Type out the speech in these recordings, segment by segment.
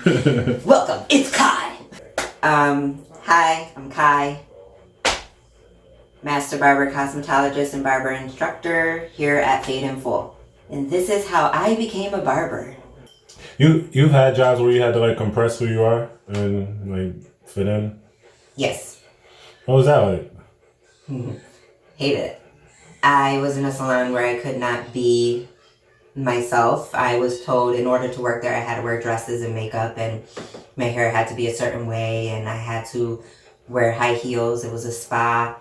Welcome, it's Kai. Hi, I'm Kai, Master Barber Cosmetologist and Barber Instructor here at Fade in Full. And this is how I became a barber. You've had jobs where you had to like compress who you are and like fit in? Yes. What was that like? Hated it. I was in a salon where I could not be myself. I was told in order to work there I had to wear dresses and makeup, and my hair had to be a certain way, and I had to wear high heels. It was a spa,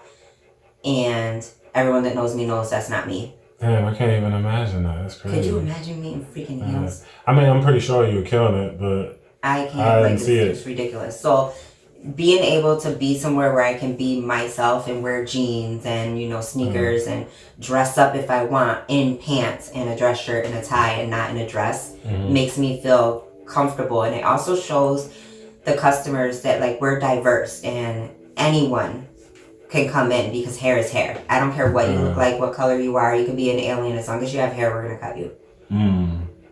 and everyone that knows me knows that's not me. Damn, I can't even imagine that. That's crazy. Could you imagine me in freaking heels? I mean, I'm pretty sure you were killing it, but I can't. I didn't see it. It's ridiculous. So being able to be somewhere where I can be myself and wear jeans and, sneakers and dress up if I want in pants and a dress shirt and a tie and not in a dress makes me feel comfortable. And it also shows the customers that like we're diverse and anyone can come in because hair is hair. I don't care what you look like, what color you are. You could be an alien. As long as you have hair, we're going to cut you.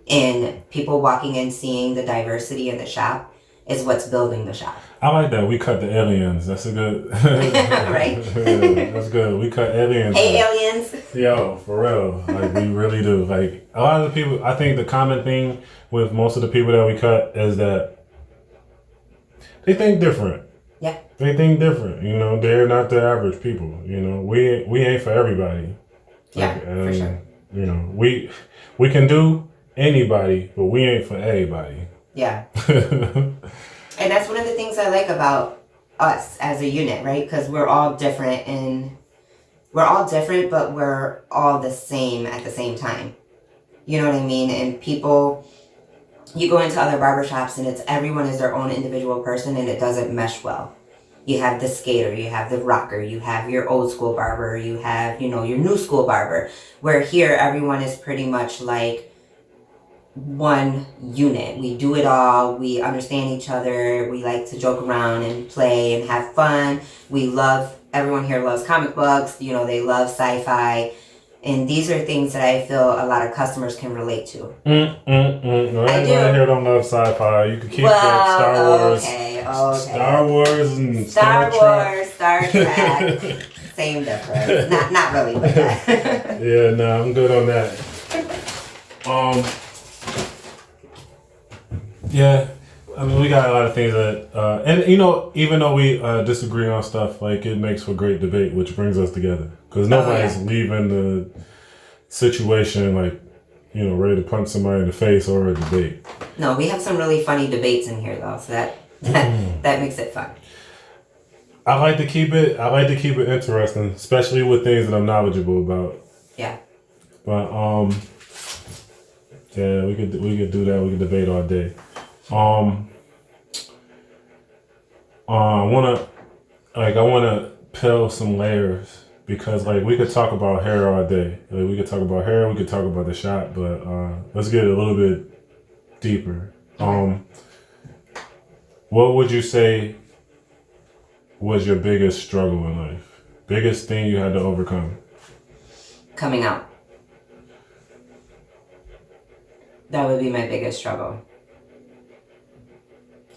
And people walking in seeing the diversity in the shop is what's building the shop. I like that. We cut the aliens. That's a good... Right? Yeah, that's good. We cut aliens. Hey, aliens. Yo, for real. Like, we really do. Like, a lot of the people... I think the common thing with most of the people that we cut is that they think different. Yeah. They think different. They're not the average people. We ain't for everybody. Yeah, for sure. We can do anybody, but we ain't for everybody. Yeah. And that's one of the things I like about us as a unit, right? Because we're all different but we're all the same at the same time. You know what I mean? And people, you go into other barbershops and it's everyone is their own individual person and it doesn't mesh well. You have the skater, you have the rocker, you have your old school barber, you have, your new school barber. Where here everyone is pretty much like one unit. We do it all. We understand each other. We like to joke around and play and have fun. Everyone here loves comic books. They love sci-fi. And these are things that I feel a lot of customers can relate to. No, I do. Here don't love sci-fi. You can keep that Star Wars. Okay. Star Wars and Star Trek. Same difference. Not really with that. Yeah, no, I'm good on that. Yeah, I mean, we got a lot of things that, and even though we disagree on stuff, like it makes for great debate, which brings us together. Because nobody's leaving the situation like, ready to punch somebody in the face or a debate. No, we have some really funny debates in here though, so that makes it fun. I like to keep it interesting, especially with things that I'm knowledgeable about. Yeah. But yeah, we could do that. We could debate all day. I wanna peel some layers because like we could talk about hair all day. Like, we could talk about hair, we could talk about the shop, but let's get a little bit deeper. What would you say was your biggest struggle in life? Biggest thing you had to overcome? Coming out. That would be my biggest struggle.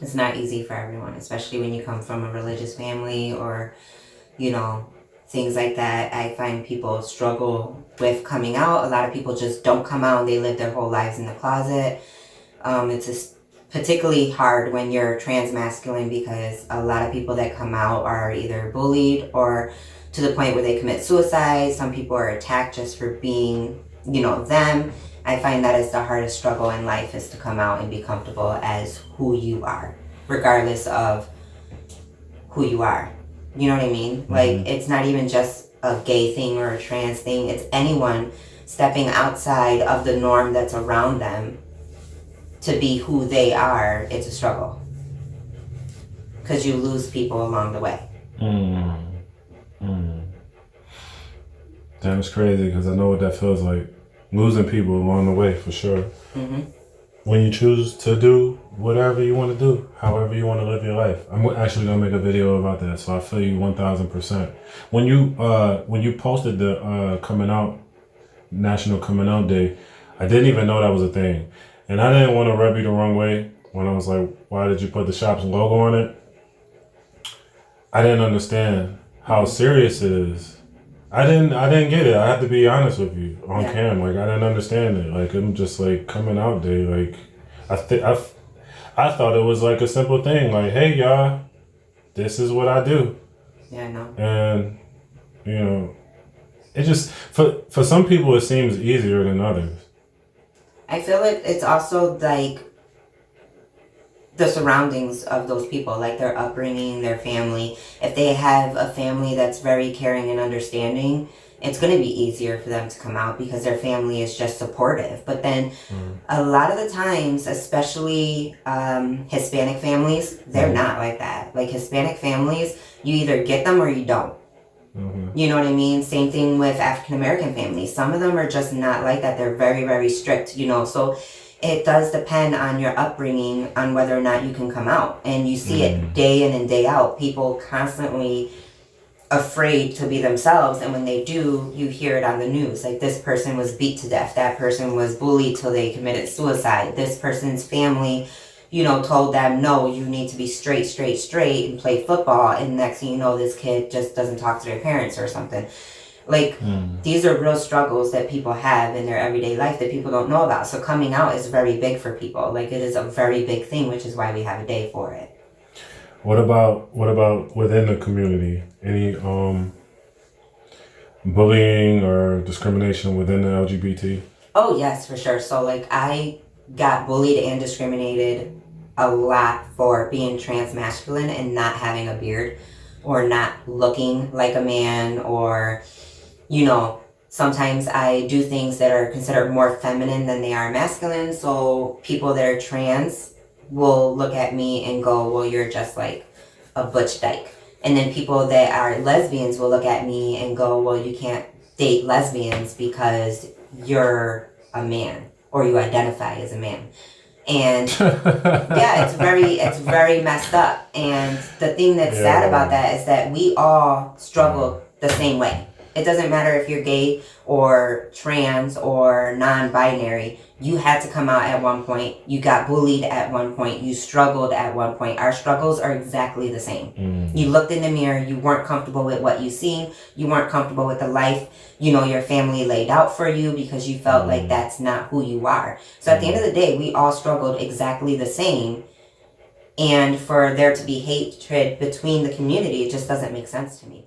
It's not easy for everyone, especially when you come from a religious family or, things like that. I find people struggle with coming out. A lot of people just don't come out. They live their whole lives in the closet. It's particularly hard when you're transmasculine because a lot of people that come out are either bullied or to the point where they commit suicide. Some people are attacked just for being, them. I find that is the hardest struggle in life, is to come out and be comfortable as who you are, regardless of who you are. You know what I mean? Mm-hmm. Like, it's not even just a gay thing or a trans thing. It's anyone stepping outside of the norm that's around them to be who they are. It's a struggle. Because you lose people along the way. Damn, it's crazy because I know what that feels like. Losing people along the way, for sure. Mm-hmm. When you choose to do whatever you want to do, however you want to live your life. I'm actually going to make a video about that, so I feel you 1,000%. When you posted the coming out, National Coming Out Day, I didn't even know that was a thing. And I didn't want to rub you the wrong way, when I was like, why did you put the shop's logo on it? I didn't understand how serious it is. I didn't get it. I have to be honest with you on cam. Like, I didn't understand it. Like, I'm just like coming out day. Like, I thought it was like a simple thing. Like, hey y'all, this is what I do. Yeah, I know. And you know, it just for some people it seems easier than others. I feel like it's also like the surroundings of those people, like their upbringing, their family. If they have a family that's very caring and understanding, it's going to be easier for them to come out because their family is just supportive. But then a lot of the times, especially Hispanic families, they're not like that. Like Hispanic families, you either get them or you don't. You know what I mean? Same thing with African American families. Some of them are just not like that. They're very, very strict, you know. So it does depend on your upbringing on whether or not you can come out. And you see it day in and day out. People constantly afraid to be themselves, and when they do, you hear it on the news. Like, this person was beat to death. That person was bullied till they committed suicide. This person's family, you know, told them, no, you need to be straight and play football. And next thing you know, this kid just doesn't talk to their parents or something. Like, these are real struggles that people have in their everyday life that people don't know about. So coming out is very big for people. Like, it is a very big thing, which is why we have a day for it. What about within the community? Any bullying or discrimination within the LGBT? Oh, yes, for sure. So, like, I got bullied and discriminated a lot for being transmasculine and not having a beard or not looking like a man, or, you know, sometimes I do things that are considered more feminine than they are masculine. So people that are trans will look at me and go, well, you're just like a butch dyke. And then people that are lesbians will look at me and go, well, you can't date lesbians because you're a man or you identify as a man. And yeah, it's very messed up. And the thing that's sad about that is that we all struggle the same way. It doesn't matter if you're gay or trans or non-binary. You had to come out at one point. You got bullied at one point. You struggled at one point. Our struggles are exactly the same. You looked in the mirror. You weren't comfortable with what you seen. You weren't comfortable with the life, you know, your family laid out for you because you felt like that's not who you are. So at the end of the day, we all struggled exactly the same. And for there to be hatred between the community, it just doesn't make sense to me.